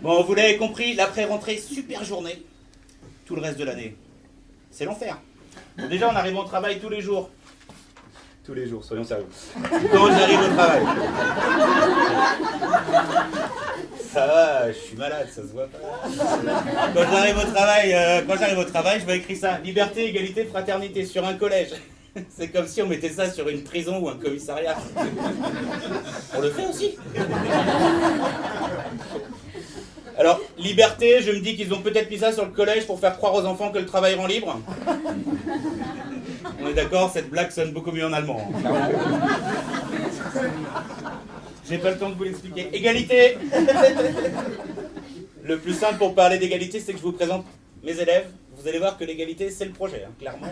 Bon, vous l'avez compris, l'après-rentrée, super journée. Tout le reste de l'année, c'est l'enfer. Bon, déjà, on arrive au travail tous les jours. Tous les jours, soyons sérieux. Quand j'arrive au travail. Ça va, je suis malade, ça se voit pas. Quand j'arrive au travail, je vois écrit ça. Liberté, égalité, fraternité sur un collège. C'est comme si on mettait ça sur une prison ou un commissariat. On le fait aussi. Alors, liberté, je me dis qu'ils ont peut-être mis ça sur le collège pour faire croire aux enfants que le travail rend libre. On est d'accord, cette blague sonne beaucoup mieux en allemand. J'ai pas le temps de vous l'expliquer. Égalité. Le plus simple pour parler d'égalité, c'est que je vous présente mes élèves. Vous allez voir que l'égalité, c'est le projet, hein, clairement.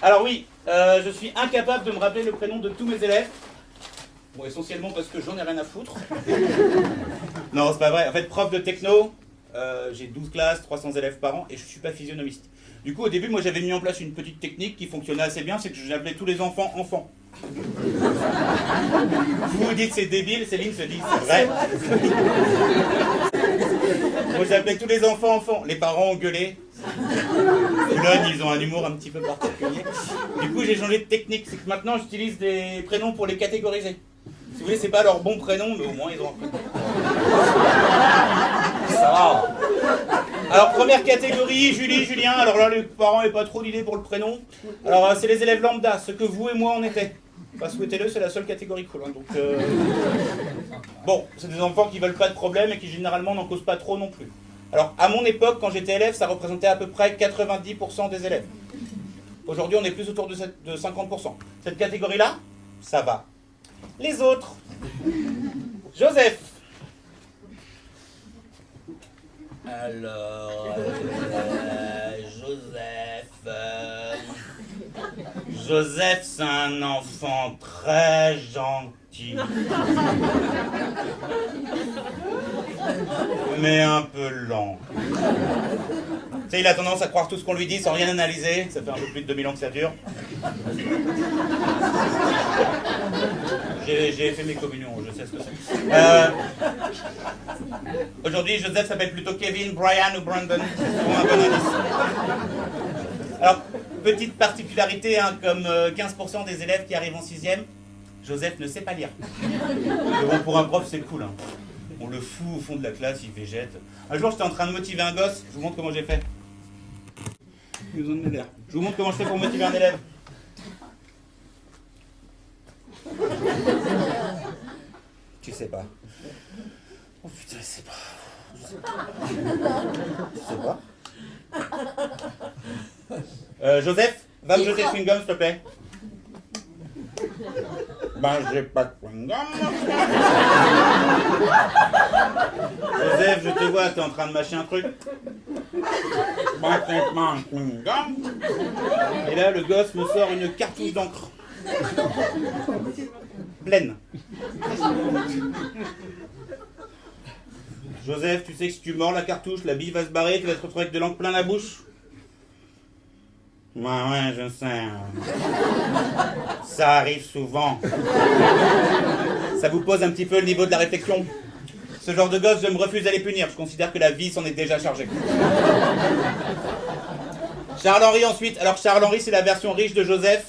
Alors oui, je suis incapable de me rappeler le prénom de tous mes élèves. Bon, essentiellement parce que j'en ai rien à foutre. Non, c'est pas vrai. En fait, prof de techno, j'ai 12 classes, 300 élèves par an, et je suis pas physionomiste. Du coup, au début, moi, j'avais mis en place une petite technique qui fonctionnait assez bien, c'est que j'appelais tous les enfants enfants. Vous vous dites c'est débile, Céline se dit c'est vrai. Moi, j'appelais tous les enfants enfants. Les parents ont gueulé. Là, ils ont un humour un petit peu particulier. Du coup, j'ai changé de technique. C'est que maintenant, j'utilise des prénoms pour les catégoriser. Si vous voulez, c'est pas leur bon prénom, mais au moins, ils ont un prénom. Ça va. Alors, première catégorie, Julie, Julien. Alors là, les parents n'avaient pas trop d'idées pour le prénom. Alors, c'est les élèves lambda, ce que vous et moi, on était. Pas souhaitez-le, c'est la seule catégorie cool. Hein, donc, bon, c'est des enfants qui veulent pas de problème et qui généralement n'en causent pas trop non plus. Alors, à mon époque, quand j'étais élève, ça représentait à peu près 90% des élèves. Aujourd'hui, on est plus autour de 50%. Cette catégorie-là, ça va. Les autres. Joseph. Alors, Joseph, c'est un enfant très gentil. Mais un peu lent. Tu sais, il a tendance à croire tout ce qu'on lui dit sans rien analyser. Ça fait un peu plus de 2000 ans que ça dure. J'ai fait mes communions, je sais ce que c'est. Aujourd'hui, Joseph s'appelle plutôt Kevin, Brian ou Brandon. C'est pour un bon indice. Alors, petite particularité, hein, comme 15% des élèves qui arrivent en 6e, Joseph ne sait pas lire. Mais bon, pour un prof, c'est cool. Hein. On le fout au fond de la classe, il végète. Un jour, j'étais en train de motiver un gosse. Je vous montre comment j'ai fait. Je vous montre comment je fais pour motiver un élève. Tu sais pas. Oh putain, je sais pas. Tu sais pas. Joseph, va me jeter le chewing-gum, s'il te plaît. Ben, j'ai pas de chewing-gum. Joseph, je te vois, t'es en train de mâcher un truc. Ben, t'es pas un chewing-gum. Et là, le gosse me sort une cartouche d'encre. Pleine. Joseph, tu sais que si tu mords la cartouche, la bille va se barrer, tu vas te retrouver avec de l'encre plein la bouche. Ouais, je sais. Ça arrive souvent. Ça vous pose un petit peu le niveau de la réflexion. Ce genre de gosse, je me refuse à les punir. Je considère que la vie s'en est déjà chargée. Charles-Henri ensuite. Alors Charles-Henri, c'est la version riche de Joseph.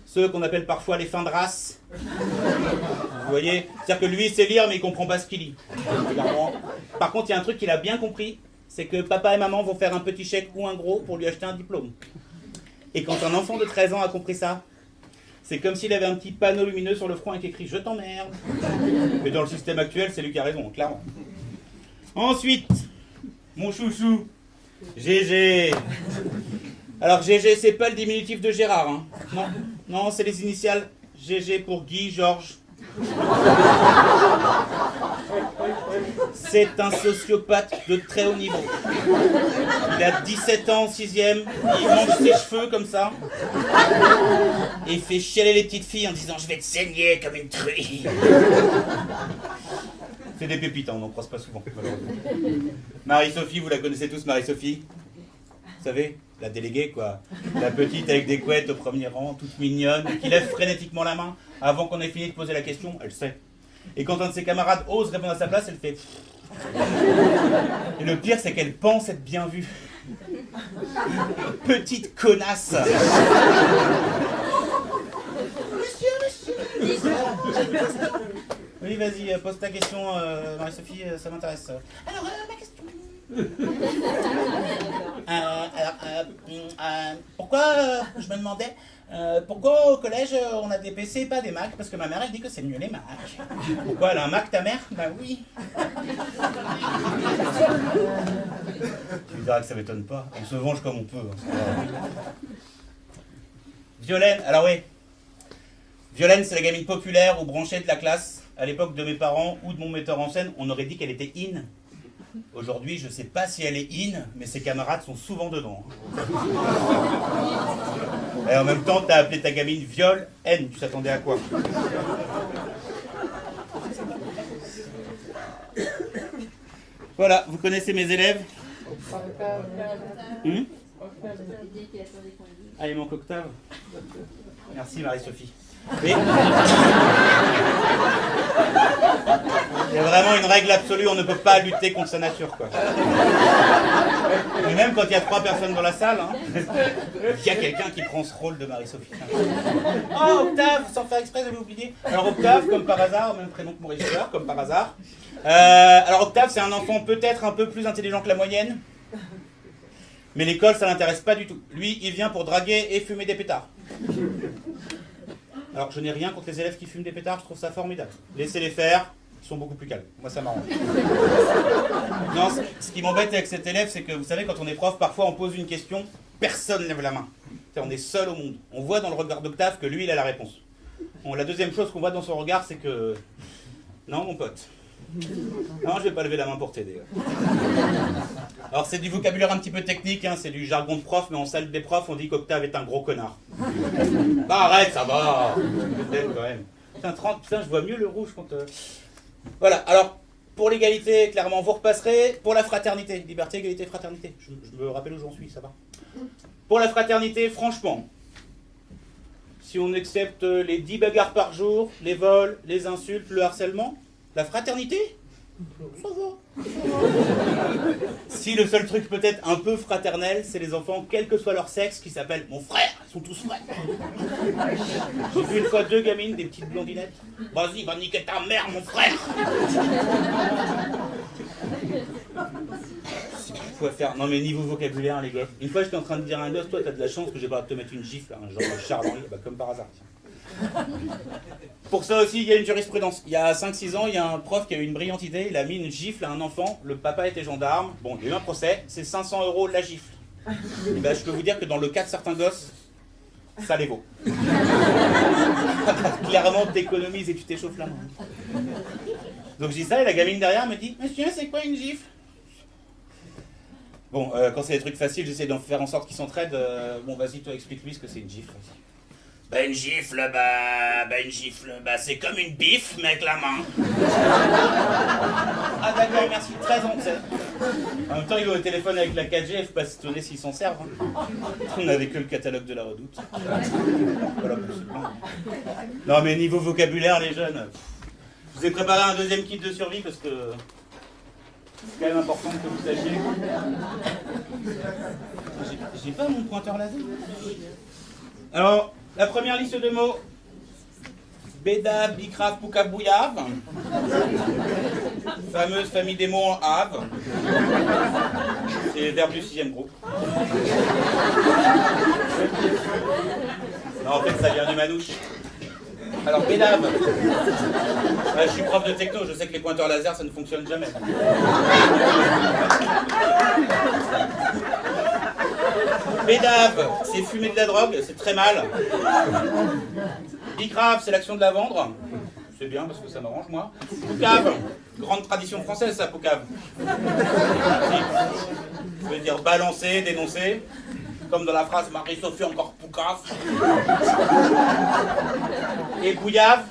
Ceux qu'on appelle parfois les fins de race. Vous voyez? C'est-à-dire que lui, il sait lire, mais il comprend pas ce qu'il lit. Par contre, il y a un truc qu'il a bien compris, c'est que papa et maman vont faire un petit chèque ou un gros pour lui acheter un diplôme. Et quand un enfant de 13 ans a compris ça, c'est comme s'il avait un petit panneau lumineux sur le front avec écrit « Je t'emmerde ». Mais dans le système actuel, c'est lui qui a raison, clairement. Ensuite, mon chouchou, GG. Alors GG, c'est pas le diminutif de Gérard, hein. Non, c'est les initiales GG pour Guy, Georges. C'est un sociopathe de très haut niveau. Il a 17 ans en 6e, il mange ses cheveux comme ça, et il fait chialer les petites filles en disant « Je vais te saigner comme une truie ». C'est des pépites, hein, on n'en croise pas souvent, malheureusement. Marie-Sophie, vous la connaissez tous, Marie-Sophie? Vous savez, la déléguée, quoi. La petite avec des couettes au premier rang, toute mignonne, qui lève frénétiquement la main avant qu'on ait fini de poser la question, elle sait. Et quand un de ses camarades ose répondre à sa place, elle fait... Et le pire, c'est qu'elle pense être bien vue. Petite connasse. Oui, vas-y, pose ta question, Marie-Sophie, ça m'intéresse. Alors, ma question. Pourquoi, je me demandais, pourquoi au collège on a des PC et pas des Mac? Parce que ma mère elle dit que c'est mieux les Mac. Pourquoi elle a un Mac ta mère? Bah oui. Tu me diras que ça m'étonne pas. On se venge comme on peut. Violaine, alors oui. Violaine, c'est la gamine populaire ou branchée de la classe. À l'époque de mes parents ou de mon metteur en scène, on aurait dit qu'elle était in. Aujourd'hui, je sais pas si elle est in, mais ses camarades sont souvent dedans. Et en même temps, t'as appelé ta gamine Viol N. Tu t'attendais à quoi? Voilà, vous connaissez mes élèves? Ah, il manque Octave. Merci Marie-Sophie. Oui. Il y a vraiment une règle absolue, on ne peut pas lutter contre sa nature, quoi. Et même quand il y a 3 personnes dans la salle, hein, il y a quelqu'un qui prend ce rôle de Marie-Sophie. Oh, Octave, sans faire exprès, j'avais oublié. Alors Octave, comme par hasard, même prénom que Maurice Richard, comme par hasard. Alors Octave, c'est un enfant peut-être un peu plus intelligent que la moyenne, mais l'école, ça l'intéresse pas du tout. Lui, il vient pour draguer et fumer des pétards. Alors, je n'ai rien contre les élèves qui fument des pétards, je trouve ça formidable. Laissez-les faire, ils sont beaucoup plus calmes. Moi, ça m'arrange. Non, ce qui m'embête avec cet élève, c'est que, vous savez, quand on est prof, parfois on pose une question, personne lève la main. On est seul au monde. On voit dans le regard d'Octave que lui, il a la réponse. Bon, la deuxième chose qu'on voit dans son regard, c'est que... Non, mon pote. Non, je vais pas lever la main pour t'aider. Alors c'est du vocabulaire un petit peu technique, hein, c'est du jargon de prof, mais en salle des profs, on dit qu'Octave est un gros connard. Bah arrête, ça va. Peut-être quand même. Putain, je vois mieux le rouge quand... Voilà, alors, pour l'égalité, clairement, vous repasserez. Pour la fraternité, liberté, égalité, fraternité. Je me rappelle où j'en suis, ça va. Pour la fraternité, franchement, si on accepte les 10 bagarres par jour, les vols, les insultes, le harcèlement, la fraternité, ça va. Si le seul truc peut-être un peu fraternel, c'est les enfants, quel que soit leur sexe, qui s'appellent mon frère, ils sont tous frères. J'ai vu une fois 2 gamines, des petites blondinettes. Vas-y, va niquer ta mère, mon frère. Faut faire. Non mais niveau vocabulaire, les gars. Une fois j'étais en train de dire à un gosse, toi t'as de la chance que j'ai pas te mettre une gifle, hein, genre Charles-Henri, bah, comme par hasard. Pour ça aussi, il y a une jurisprudence. Il y a 5-6 ans, il y a un prof qui a eu une brillante idée, il a mis une gifle à un enfant, le papa était gendarme, bon, il y a eu un procès, c'est 500 € la gifle. Et ben, je peux vous dire que dans le cas de certains gosses, ça les vaut. Clairement, t'économises et tu t'échauffes la main. Donc je dis ça et la gamine derrière me dit « Monsieur, c'est quoi une gifle ?» Bon, quand c'est des trucs faciles, j'essaie d'en faire en sorte qu'ils s'entraident. Bon, vas-y, toi, explique-lui ce que c'est une gifle. Une gifle, c'est comme une bifle, mais avec la main. Ah d'accord, merci, 13 ans, tu sais. En même temps, il est au téléphone avec la 4G, il faut pas s'étonner s'ils s'en servent. Hein. On n'avait que le catalogue de la Redoute. Voilà pour ce Non mais niveau vocabulaire, les jeunes, je vous ai préparé un deuxième kit de survie parce que c'est quand même important que vous sachiez. J'ai pas mon pointeur laser. Alors... La première liste de mots, Bédave, Bicrave, Poucave, Bouillave. Fameuse famille des mots en ave. C'est les verbes du 6e groupe. Non, en fait, ça vient du manouche. Alors, Bédave. Je suis prof de techno, je sais que les pointeurs laser, ça ne fonctionne jamais. Bédave, c'est fumer de la drogue, c'est très mal. Bicrave, c'est l'action de la vendre. C'est bien parce que ça m'arrange, moi. Poucave, grande tradition française, ça, Poucave. Je veux dire balancer, dénoncer. Comme dans la phrase Marie-Sophie encore Poucave. Et Bouillave.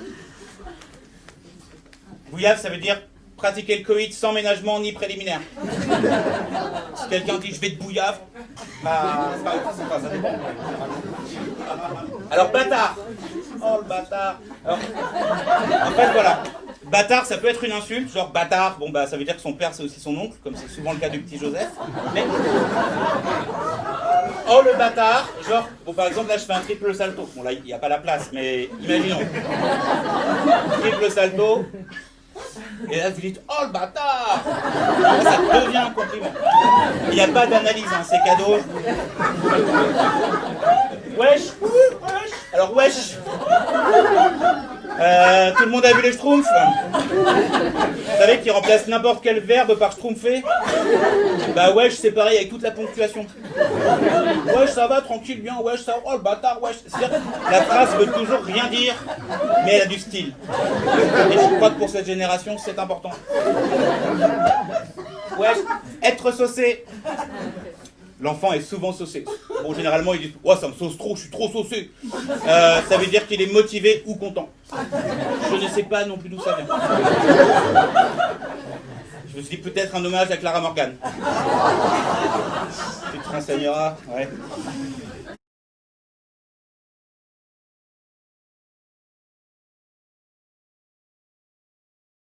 Bouillave, ça veut dire pratiquer le coït sans ménagement ni préliminaire. Si quelqu'un dit je vais te bouillave, bah c'est pas ça dépend. Alors bâtard. Oh le bâtard. Alors, en fait voilà, Bâtard, ça peut être une insulte, genre bâtard, bon bah ça veut dire que son père c'est aussi son oncle, comme c'est souvent le cas du petit Joseph. Mais... oh le bâtard, genre, bon par exemple là je fais un triple salto. Bon là il n'y a pas la place, mais imaginons. Triple salto. Et là vous dites oh le bâtard. Là ça devient un compliment. Il n'y a pas d'analyse, hein, c'est cadeau. Wesh, wesh. Alors wesh. Tout le monde a vu les schtroumpfs? Vous savez qu'ils remplacent n'importe quel verbe par schtroumpfer? Bah wesh c'est pareil avec toute la ponctuation. Wesh ça va tranquille bien, wesh ça, oh le bâtard, wesh. C'est-à-dire la phrase veut toujours rien dire, mais elle a du style. Et je crois que pour cette génération c'est important. Wesh, être saucé. L'enfant est souvent saucé. Bon, généralement, il dit « Oh, ça me sauce trop, je suis trop saucé !» Ça veut dire qu'il est motivé ou content. Je ne sais pas non plus d'où ça vient. Je me suis dit peut-être un hommage à Clara Morgan. Tu te renseigneras, ouais.